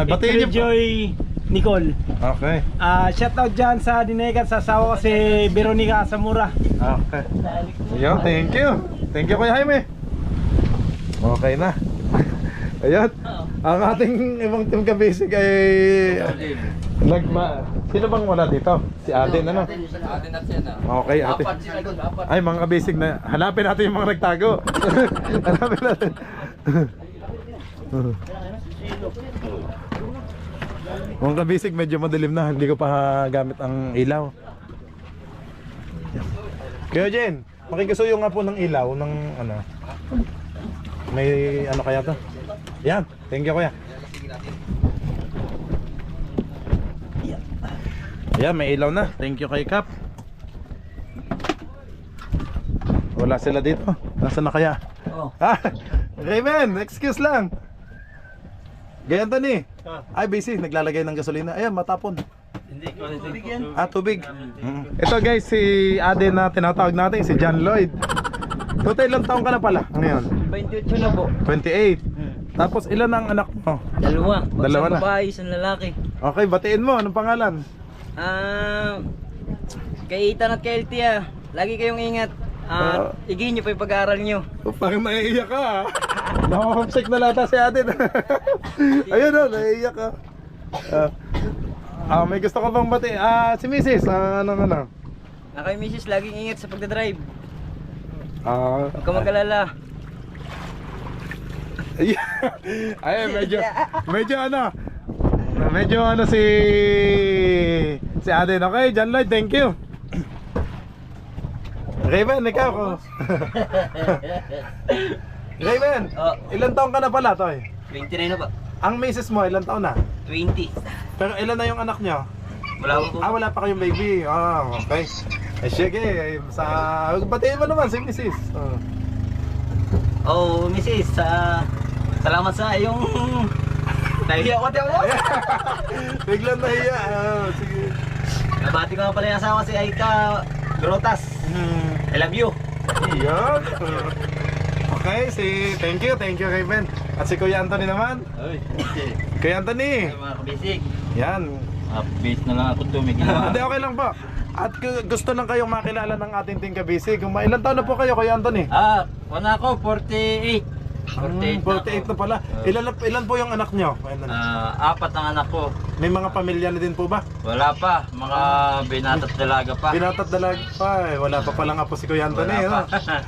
[SPEAKER 2] Batiin niyo po.
[SPEAKER 6] Joy Nicole.
[SPEAKER 2] Okay.
[SPEAKER 6] Shoutout dyan sa Dinegan, sa asawa ko si Veronica Samura.
[SPEAKER 2] Okay. Ayun, thank you. Thank you, Kuya Jaime. Okay na. Ayun. Ang ating ibang Team Kabisig ay sino bang wala dito? Si Aden, ano?
[SPEAKER 1] Atin at yan
[SPEAKER 2] Okay, Ate.
[SPEAKER 1] Apat sila doon, apat.
[SPEAKER 2] Ay, mga kabisig na. Hanapin natin yung mga nagtago. Hanapin natin. Mga kabisig, medyo madilim na. Hindi ko pa gamit ang ilaw. Kuya Jen, makikisuyo nga po ng ilaw ng ano. May ano kaya to? Yan, thank you Kuya. Yan, may ilaw na. Thank you kay Kap. Wala sila dito. Nasaan na kaya? Raymond, excuse lang. Ganyan to ni. Ay, busy. Naglalagay ng gasolina. Ayan, matapon.
[SPEAKER 4] Hindi, tubig yan.
[SPEAKER 2] Tubig. Ito guys, si Aden na tinatawag natin, si John Lloyd. Total, ilang taong ka na pala ngayon?
[SPEAKER 3] 28 na po.
[SPEAKER 2] 28. Tapos ilan ang anak mo?
[SPEAKER 3] Dalawa na.
[SPEAKER 2] Na.
[SPEAKER 3] Babae, isang lalaki.
[SPEAKER 2] Okay, batiin mo. Anong pangalan?
[SPEAKER 3] Kay Ethan at kay Eltia, lagi kayong ingat. Igin nyo pa yung pag-aaral nyo.
[SPEAKER 2] Parang naiiyak ka ha. Nakakapsik na lata si Aden. Ayun o, naiiyak ka. May gusto ka bang bati? Si Mrs. Ano?
[SPEAKER 3] Kay Mrs. laging ingat sa pagdadrive.
[SPEAKER 2] Huwag
[SPEAKER 3] ka mag-alala.
[SPEAKER 2] Ay, medyo medyo ano si Aden. Okay, John Lloyd, thank you. Raven, ikaw ko. Raven, ilan taon ka na pala, Toy?
[SPEAKER 4] 29 na ba?
[SPEAKER 2] Ang misis mo, ilan taon na?
[SPEAKER 4] 20.
[SPEAKER 2] Pero ilan na yung anak nyo?
[SPEAKER 4] Wala akong
[SPEAKER 2] Wala pa kayong baby. Okay. Sige, batiin mo naman si misis.
[SPEAKER 4] Mrs. Salamat sa iyong nahiya ko tayo.
[SPEAKER 2] Biglang nahiya. Sige.
[SPEAKER 4] Nabati ko nga pala yung asawa si Aika Grotas. I love you.
[SPEAKER 2] Iyon. Okay, thank you Raven. At si Kuya Anthony naman. Kuya Anthony.
[SPEAKER 4] Mga kabisig.
[SPEAKER 2] Yan.
[SPEAKER 8] Base na lang ako tumigil.
[SPEAKER 2] Hindi, okay lang po. At gusto lang kayong makilala ng ating Team Kabisig. Ilan taon na po kayo, Kuya Anthony?
[SPEAKER 8] Wala ako, 48.
[SPEAKER 2] 48 na pala. Ilan po yung anak nyo?
[SPEAKER 8] Apat ang anak ko.
[SPEAKER 2] May mga pamilya na din po ba?
[SPEAKER 8] Wala pa, mga binatat dalaga pa.
[SPEAKER 2] Binatat dalag pa eh. Wala pa pala nga po si Kuya Anthony.
[SPEAKER 8] Wala pa.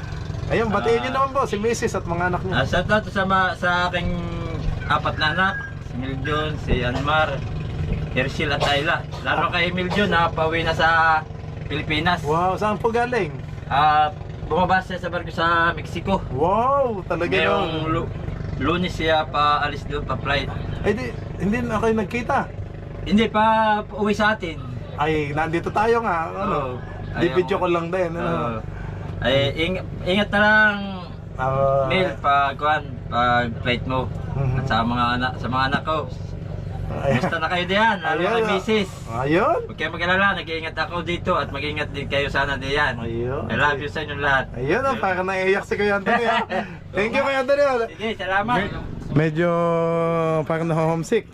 [SPEAKER 2] Ayun, batiin nyo naman po si Mrs. at mga anak nyo.
[SPEAKER 8] Shout out sa aking apat na anak, si Miljon, si Anmar, Hershel at Ayla. Lalo kay Miljon na pauwi na sa Pilipinas.
[SPEAKER 2] Wow, saan po galing?
[SPEAKER 8] Bumabas siya sa barko sa Mexico.
[SPEAKER 2] Wow, talaga
[SPEAKER 8] Ngayong Lunes siya paalis doon, pa-flight.
[SPEAKER 2] Ay, hindi na kayo nagkita.
[SPEAKER 8] Hindi pa uwi sa atin.
[SPEAKER 2] Ay, nandito tayo nga. Di video ko lang din.
[SPEAKER 8] Ay, ingat na lang, Mil, pag flight mo. At sa mga anak ko. Basta na kayo diyan, lalo kay misis.
[SPEAKER 2] Ayun.
[SPEAKER 8] Huwag kayo mag-alala, nag-iingat ako dito at mag-iingat din kayo sana diyan.
[SPEAKER 2] Ayun.
[SPEAKER 8] I love you sa inyong lahat.
[SPEAKER 2] Ayun, para naiiyak si Kuya Anthony. Thank you, Kuya Anthony.
[SPEAKER 8] Sige, salamat.
[SPEAKER 2] Medyo parang na-homesick.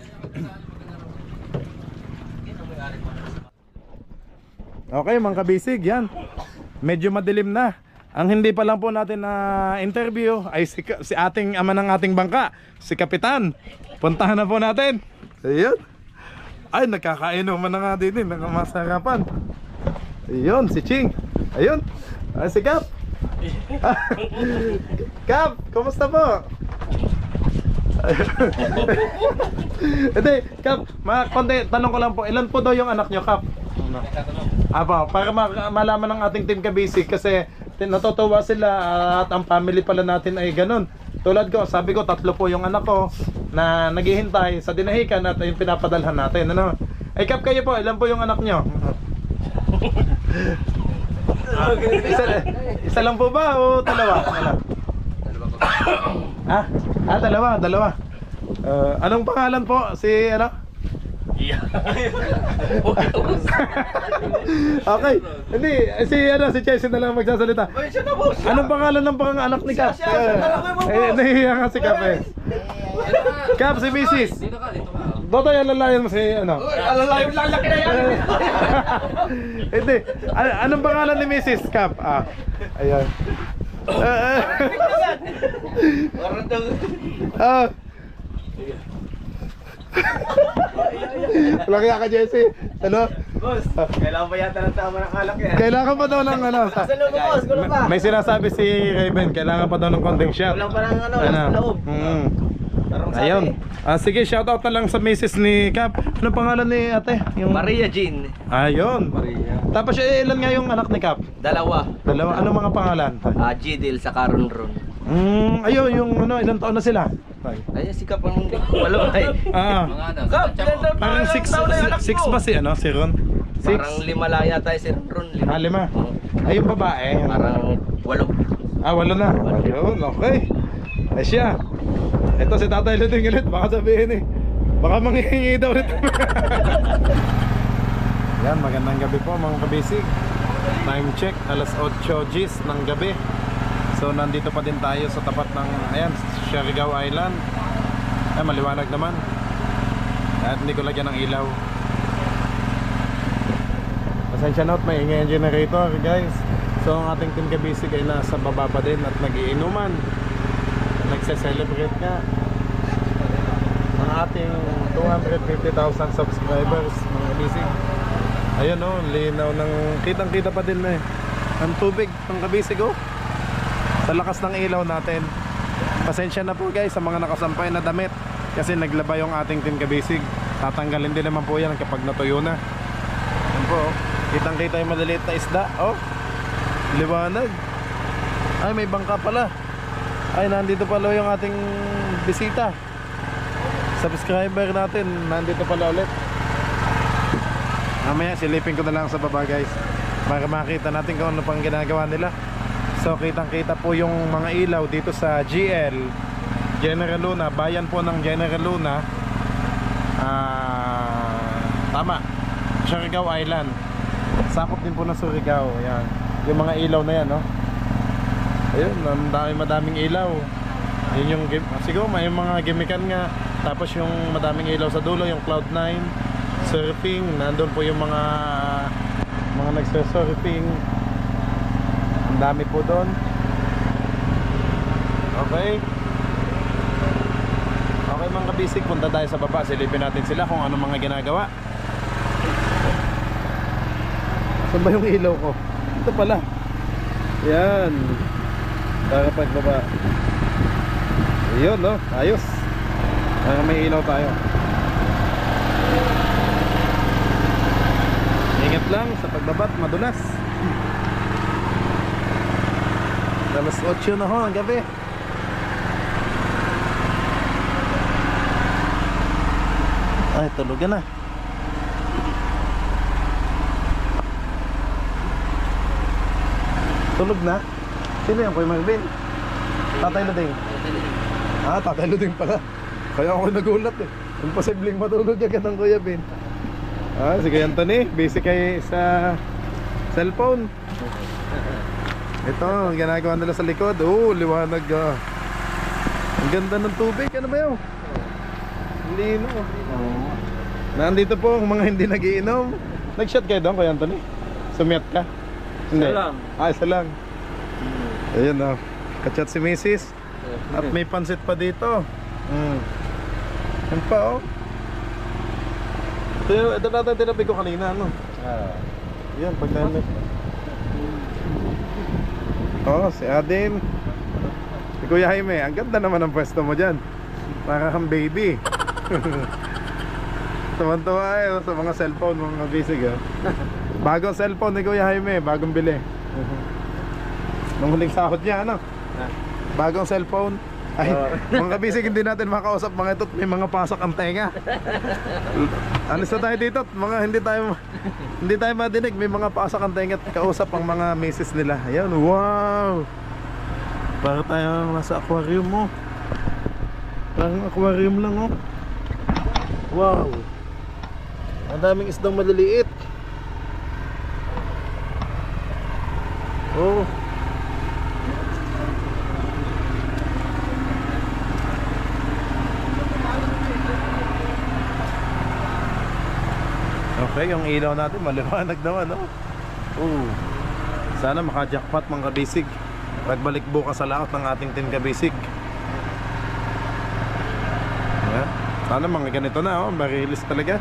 [SPEAKER 2] Okay, mga kabisig, yan. Medyo madilim na. Ang hindi pa lang po natin na interview ay si ating ama ng ating bangka, si Kapitan. Puntahan na po natin. Ayun. Ay, nagkakainuman na nga din, nakamasarapan. Ayun, si Ching. Ayun. Ay, si Kap. Kap, kumusta po? Hindi, Kap, konti, tanong ko lang po, ilan po daw yung anak nyo, Kap? Para malaman ng ating Team Kabisig kasi natutuwa sila at ang family pala natin ay ganun. Tulad ko, sabi ko 3 po yung anak ko na naghihintay sa dinahikan at yung pinapadalhan natin. Ano? Ay Kap, kayo po, ilan po yung anak nyo? Isa lang po ba o dalawa? Dalawa. Anong pangalan po? Si ano? Okay. Hindi, si Chelsea na lang magsasalita. Anong pangalan ng anak ni Kap? Nahihiya nga si Kap eh. Kap, si Mrs. Dotoy, alalayan mo si ano? Alalayan, lalaki na yan. Hindi. Anong pangalan ni Mrs. Kap? Ayan. Laki ka, Jesse. Ano?
[SPEAKER 4] Boss, kailangan pa yata ng tama ng alak yan.
[SPEAKER 2] Kailangan pa daw ng ano.
[SPEAKER 4] Sa loob, boss, gulo pa.
[SPEAKER 2] May sinasabi si Raven, kailangan pa daw ng konting shot.
[SPEAKER 4] Kulang pa ng sa loob.
[SPEAKER 2] Ayun. Sige, shoutout na lang sa misis ni Kap. Ano pangalan ni ate? Yung
[SPEAKER 8] Maria Jean.
[SPEAKER 2] Ayun.
[SPEAKER 8] Maria.
[SPEAKER 2] Tapos ilan nga yung anak ni Kap?
[SPEAKER 8] Dalawa.
[SPEAKER 2] Ano mga pangalan?
[SPEAKER 8] Jidil sa Karonron.
[SPEAKER 2] Ayun, yung ano, ilang taon na sila?
[SPEAKER 8] Ay, si Kap ang walo ay.
[SPEAKER 1] Mga ano,
[SPEAKER 2] Parang 6 ba si ano, si Ron?
[SPEAKER 8] Parang 5 laya tayo si Ron.
[SPEAKER 2] 5. Ay, yung babae.
[SPEAKER 8] Parang 8.
[SPEAKER 2] 8 na. Ayun, okay. Ay siya. Ito si Tatay Luding ulit, baka sabihin eh. Baka manghihingi daw ulit. Yan, magandang gabi po mga kabisig. Time check, alas 8 Gs ng gabi. So nandito pa din tayo sa tapat ng Siargao Island. Ay, maliwanag naman. At hindi ko lagyan ng ilaw. Pasensya na, may ingay ang generator guys. So ang ating Team Kabisig ay nasa baba pa din at nagiinuman. Nagse-celebrate nga ang ating 250,000 subscribers mga kabisig. Ayun o, linaw ng kitang-kita pa din na ang tubig ng kabisig o. Sa lakas ng ilaw natin. Pasensya na po guys sa mga nakasampay na damit kasi naglaba yung ating Team Kabisig. Tatanggalin din naman po yan kapag natuyo na. Yan po, oh. Kitang kita yung maliliit na isda. Oh, liwanag. Ay, may bangka pala. Ay, nandito pala yung ating bisita. Subscriber natin, nandito pala ulit. Mamaya silipin ko na lang sa baba guys, para makita natin kung ano pang ginagawa nila. So kitang kita po yung mga ilaw dito sa GL General Luna, bayan po ng General Luna. Tama, Surigao Island. Sakop din po ng Surigao. Yan, yung mga ilaw na yan, no? Ayun, madaming ilaw. Yun yung, siguro may mga gimikan nga. Tapos yung madaming ilaw sa dulo, yung Cloud9 surfing, nandun po yung mga nagsurfing. Ang dami po doon. Okay. Okay mga kabisig, punta tayo sa baba. Silipin natin sila kung ano mga ginagawa. Saan ba yung ilaw ko? Ito pala. Yan. Para pagbaba. Ayun, no? Ayos. Para may ilaw tayo. Ingat lang sa pagbabat, madulas. Alas 8 na ho ng gabi. Ay, tulugan na. Tulog na? Sino yan, Kuya Marvin? Tatay Luding? Ah, Tatay Luding pala. Kaya ako nagulat eh. Imposibleng matulog agad ng Kuya Ben. Ah, si Kuya Anthony, busy kayo sa cellphone. Ito, ang ginagawa nila sa likod. Oh, liwanag. Ang ganda ng tubig. Ano ba yun? Lino. Nandito po ang mga hindi nagiinom. Nag-shot kayo doon, Kuya Anthony? Sumiyat ka? Hindi. Isa lang. Ah, isa lang. Ayun, oh. Kachat si Mrs. At may pansit pa dito. Yan pa, oh. Ito natin tinabi ko kanina, ano? Yan, pag namin. Oh, si Adin. Si Kuya Jaime, ang ganda naman ang pwesto mo dyan. Para kang baby. Tuwan-tuwa eh, sa mga cellphone, mga bisig, oh. Bagong cellphone ni Kuya Jaime, bagong bili. Nung huling sahod niya, ano? Bagong cellphone. Ay, mga kabisig, hindi natin makausap mga ito't may mga pasok ang tenga. Alis na tayo dito, mga hindi tayo madinig, may mga pasok ang tenga at kausap ang mga misis nila. Ayan, wow! Para tayo nasa aquarium mo. Parang aquarium lang, oh. Wow! Ang daming isdang maliliit. Oh. Okay, yung ilaw natin maliwanag naman, no? Sana maka-jackpot mga kabisig. Pagbalik bukas sa laot ng ating team kabisig. Ayan. Sana mga ganito na, oh, marilis talaga.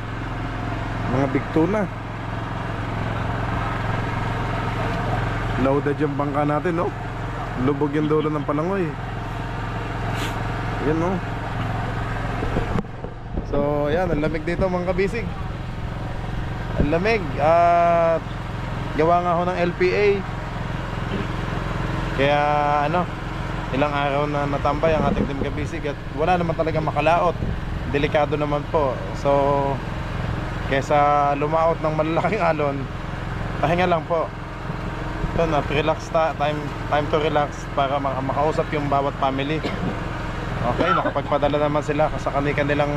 [SPEAKER 2] Mga big tuna. Loaded yung bangka natin, no? Lubog yung dulo ng palangoy. Ayan, no? So, ayan, ang lamig dito mga kabisig. Ang lamig at gawa nga ako ng LPA. Kaya ano, ilang araw na natambay ang ating team kabisig at wala naman talaga makalaot. Delikado naman po. So kesa lumaot ng malalaking alon, pahinga lang po. Ito na, relax time to relax para makausap yung bawat family. Okay, nakapagpadala naman sila sa kanilang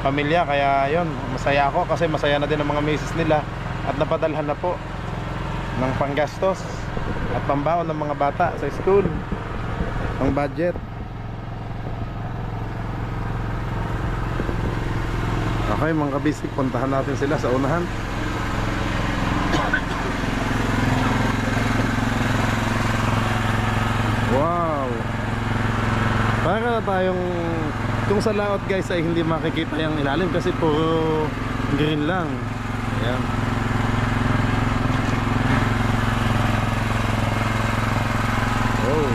[SPEAKER 2] pamilya, kaya yun, masaya ako kasi masaya na din ang mga misis nila at napadalhan na po ng panggastos at pambaon ng mga bata sa school, ang budget. Okay mga kabisig, puntahan natin sila sa unahan. Wow, para tayong kung sa laot guys ay hindi makikita yung ilalim kasi puro green lang. Ayan. Oh.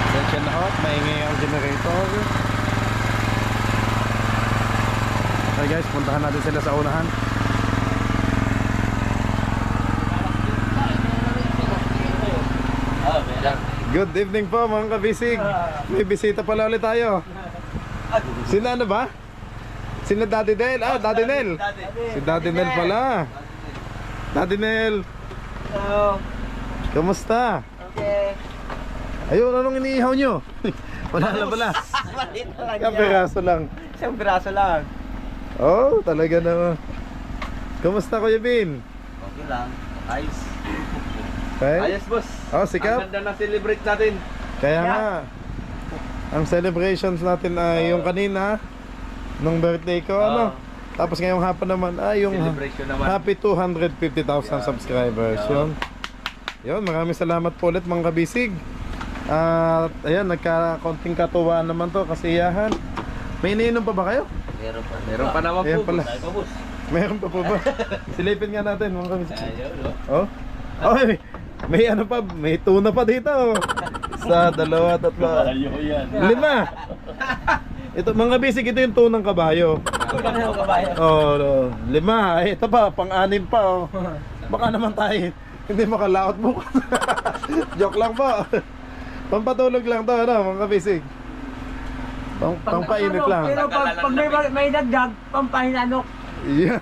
[SPEAKER 2] Sensya na hot, may guys, puntahan natin sila sa unahan. Good evening po mga kabisig. May bisita pala ulit tayo. Sino ano ba? Sino Daddy Nel? Ah, Daddy Nel. Si Daddy Nel pala. Daddy Nel.
[SPEAKER 4] Hello.
[SPEAKER 2] Kamusta?
[SPEAKER 4] Okay.
[SPEAKER 2] Ayun, anong iniihaw nyo? Wala na pala.
[SPEAKER 4] Maliit na lang
[SPEAKER 2] Isang piraso lang.
[SPEAKER 4] Isang braso lang.
[SPEAKER 2] Oh, talaga naman. Kamusta Kuya Bin?
[SPEAKER 4] Okay lang. Ayos.
[SPEAKER 2] Okay?
[SPEAKER 4] boss.
[SPEAKER 2] Oh, sikap.
[SPEAKER 4] Ganda na celebrate natin.
[SPEAKER 2] Kaya nga, ang celebrations natin ay yung kanina, nung birthday ko, ano? Tapos ngayong hapon naman ay yung
[SPEAKER 4] Celebration naman.
[SPEAKER 2] happy 250,000 subscribers. Yun, maraming salamat po ulit mga kabisig. At ayan, nagka-konting katuwaan naman to, kasiyahan. May iniinom pa ba kayo?
[SPEAKER 4] Meron pa naman
[SPEAKER 2] Ayan
[SPEAKER 4] po.
[SPEAKER 2] pala.
[SPEAKER 4] Tayo pa, boss.
[SPEAKER 2] Meron pa po ba? Silipin nga natin mga kabisig.
[SPEAKER 4] Ayaw, no?
[SPEAKER 2] Oh? Oy, may ano pa, may tuna pa dito. Sa 2, 3, 5. Ito mga bisig, ito yung tunang kabayo. Oh, 5. Ay, ito pa, pang-anim pa oh. Baka naman tayo hindi makalaot bukas. Joke lang po. Pampatulog lang to, ano, mga bisig. Pangpainit lang.
[SPEAKER 6] Pero pag may dagdag, pampahinanok.
[SPEAKER 2] Yeah.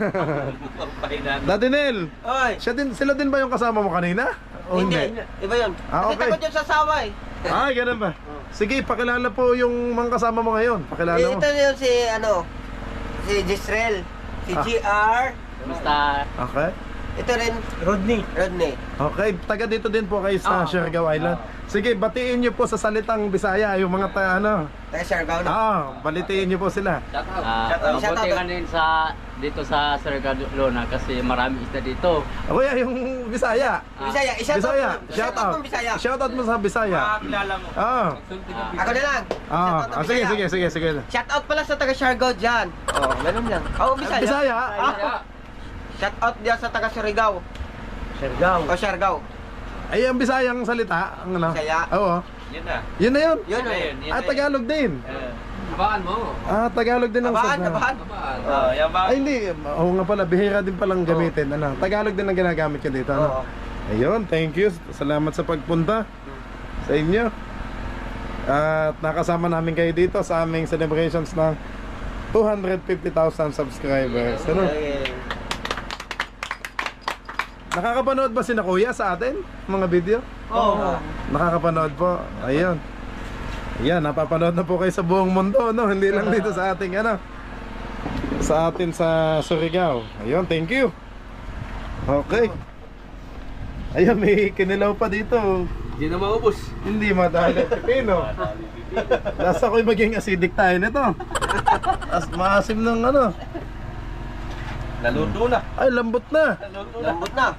[SPEAKER 2] Daddy Nel,
[SPEAKER 4] Oy.
[SPEAKER 2] sila din ba yung kasama mo kanina? O hindi?
[SPEAKER 4] Iba yun.
[SPEAKER 2] Ah,
[SPEAKER 4] Kasi
[SPEAKER 2] okay.
[SPEAKER 4] takot yun sa sawa eh.
[SPEAKER 2] Ay, ganun ba? Sige, pakilala po yung mga kasama mo ngayon. Pakilala mo.
[SPEAKER 4] Ito yun si, si Gisrel. Si GR.
[SPEAKER 3] Basta
[SPEAKER 2] Okay.
[SPEAKER 4] Ito rin,
[SPEAKER 6] Rodney.
[SPEAKER 4] Rodney.
[SPEAKER 2] Okay, taga dito din po kayo sa Siargao Island. Sige, batiin niyo po sa salitang Bisaya yung mga ano.
[SPEAKER 4] Taga Siargao na.
[SPEAKER 2] Balitiin niyo po sila.
[SPEAKER 3] mabuti ka din sa dito sa Siargao na kasi marami isda dito.
[SPEAKER 2] Kuya, yung Bisaya.
[SPEAKER 4] Bisaya,
[SPEAKER 2] Bisaya.
[SPEAKER 4] shout out mo Bisaya.
[SPEAKER 2] Shout out mo sa Bisaya.
[SPEAKER 4] Kilala mo.
[SPEAKER 2] Ah.
[SPEAKER 4] Ako na lang.
[SPEAKER 2] Sige.
[SPEAKER 4] Shout out pala sa taga Siargao dyan. Oh, ganun lang. Oh, Bisaya.
[SPEAKER 2] Bisaya.
[SPEAKER 4] Shout out diyan sa taga Surigao.
[SPEAKER 6] Siargao.
[SPEAKER 4] O Siargao.
[SPEAKER 2] Ay, ang Bisayang salita, ang ano?
[SPEAKER 4] Bisaya.
[SPEAKER 2] Oo.
[SPEAKER 8] Yun na.
[SPEAKER 2] Yun na yun.
[SPEAKER 4] Yun na.
[SPEAKER 2] Tagalog din.
[SPEAKER 1] Abaan mo.
[SPEAKER 2] Tagalog din ang
[SPEAKER 4] Abahan.
[SPEAKER 8] Yan ba?
[SPEAKER 2] Ay, hindi. Oo nga pala, bihira din palang gamitin. Ano? Tagalog din ang ginagamit ko dito. Ano? Ayun, thank you. Salamat sa pagpunta sa inyo. At nakasama namin kayo dito sa aming celebrations ng 250,000 subscribers. Ano? Nakakapanood ba si na Kuya sa atin? Mga video?
[SPEAKER 4] Oo.
[SPEAKER 2] Nakakapanood po. Ayun. Ayan, napapanood na po kayo sa buong mundo, no? Hindi lang dito sa ating ano. Sa atin sa Surigao. Ayun, thank you. Okay. Ayun, may kinilaw pa dito.
[SPEAKER 4] Hindi na maubos.
[SPEAKER 2] Hindi madali pipino. Nasa ko'y maging acidic tayo nito. As maasim ng ano.
[SPEAKER 4] Naluto na.
[SPEAKER 2] Ay, lambot na.
[SPEAKER 4] Lambot na.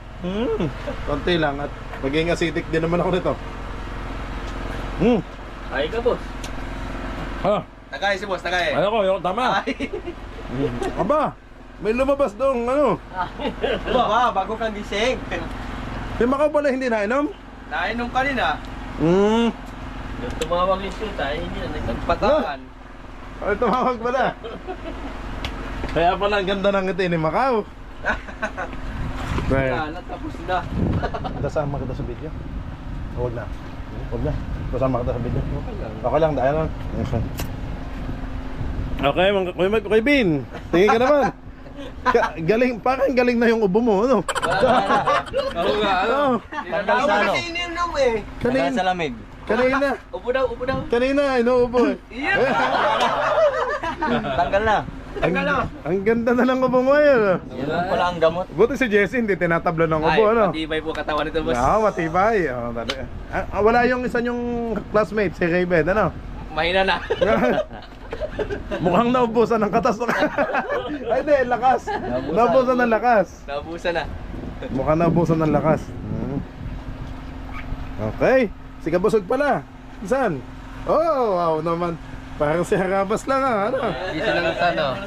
[SPEAKER 2] Konti lang at maging acidic din naman ako nito.
[SPEAKER 3] Ay ka boss.
[SPEAKER 2] Ha?
[SPEAKER 4] Tagay si boss, tagay.
[SPEAKER 2] Ano ko, yung tama. Aba, may lumabas doon, ano?
[SPEAKER 4] Ba, bago kang gising.
[SPEAKER 2] Yung Macau pala hindi nainom?
[SPEAKER 4] Nainom kanina.
[SPEAKER 3] Tumawag yung sulta, hindi na
[SPEAKER 4] Nagpataan.
[SPEAKER 2] Ay, tumawag pala. Kaya pala ang ganda ng ngiti ni Macau. Right.
[SPEAKER 4] Tapos na.
[SPEAKER 2] Dasama kita sa video? Huwag na. Huwag na. Dasama kita sa video? Okay lang, dahil lang. Okay, Kuya Bin. Tingin ka naman. Galing, parang galing na yung ubo mo, ano?
[SPEAKER 4] Oo nga, ano?
[SPEAKER 8] Tanggal sa ano?
[SPEAKER 4] Kasi ininom eh.
[SPEAKER 8] Tanggal sa lamig.
[SPEAKER 2] Kanina.
[SPEAKER 4] Upo daw.
[SPEAKER 2] Kanina, inuubo.
[SPEAKER 8] Tanggal na.
[SPEAKER 2] Ang ganda na lang ubo mo yun.
[SPEAKER 8] Yun lang pala ang gamot.
[SPEAKER 2] Buti si Jesse hindi tinatablo ng ubo, ano?
[SPEAKER 4] Matibay po katawan nito, boss.
[SPEAKER 2] Matibay. Wala yung isa yung classmate, si Raybed, ano?
[SPEAKER 4] Mahina na.
[SPEAKER 2] Mukhang naubusan ng katas. Ay, hindi, lakas. Naubusan ng lakas.
[SPEAKER 4] Nabusan na.
[SPEAKER 2] Mukhang naubusan ng lakas. Okay. Si Kabusog pala. Saan? Oh, wow naman. Parang si Harabas lang ano?
[SPEAKER 1] Busy lang sa ano.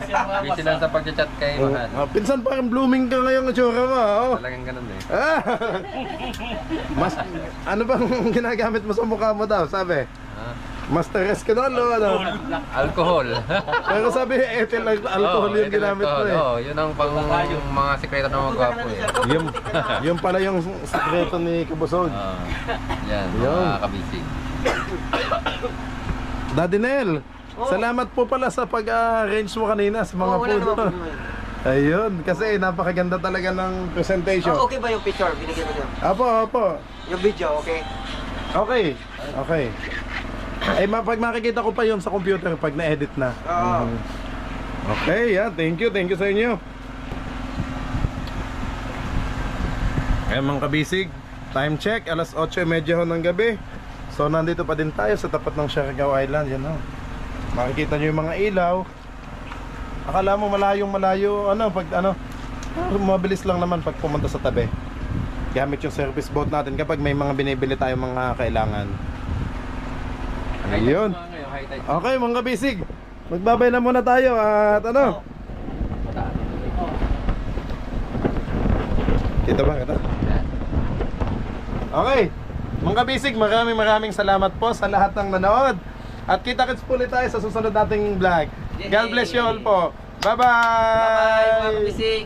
[SPEAKER 1] Busy lang sa pagchat kay Mahal.
[SPEAKER 2] Pinsan parang blooming ka ngayong itsura mo.
[SPEAKER 1] Talagang ganun eh.
[SPEAKER 2] Mas, ano bang ginagamit mo sa mukha mo daw, sabi? Master Escanol o ano?
[SPEAKER 1] Alcohol.
[SPEAKER 2] Pero sabi, ethyl alcohol yung ginamit mo eh.
[SPEAKER 1] Oo, yun ang pang mga sikreto ng mga gwapo eh.
[SPEAKER 2] Yung pala yung sekreto ni Kabusog.
[SPEAKER 1] Yan,
[SPEAKER 2] Yun.
[SPEAKER 1] mga kabisig.
[SPEAKER 2] Daddy Nel, salamat po pala sa pag-arrange mo kanina sa mga food. Ayun, kasi napakaganda talaga ng presentation.
[SPEAKER 4] Okay ba yung picture? Binigyan mo niyo?
[SPEAKER 2] Apo.
[SPEAKER 4] Yung video, okay?
[SPEAKER 2] Okay. Ay, pag makikita ko pa yun sa computer pag na-edit na.
[SPEAKER 4] Oo.
[SPEAKER 2] Okay, yeah. Thank you sa inyo. Kaya mga kabisig, time check, alas 8:30 ng gabi. So nandito pa din tayo sa tapat ng Siargao Island, yan o. Makikita nyo yung mga ilaw. Akala mo malayo, mabilis lang naman pag pumunta sa tabi. Gamit yung service boat natin kapag may mga binibili tayong mga kailangan. Ayun. Okay mga kabisig, magbabay na muna tayo at Kita ba? Okay mga kabisig, maraming salamat po sa lahat ng nanood. At kita-kits po ulit tayo sa susunod nating vlog. God bless you all po. Bye-bye!
[SPEAKER 3] Bye-bye mga kabisig.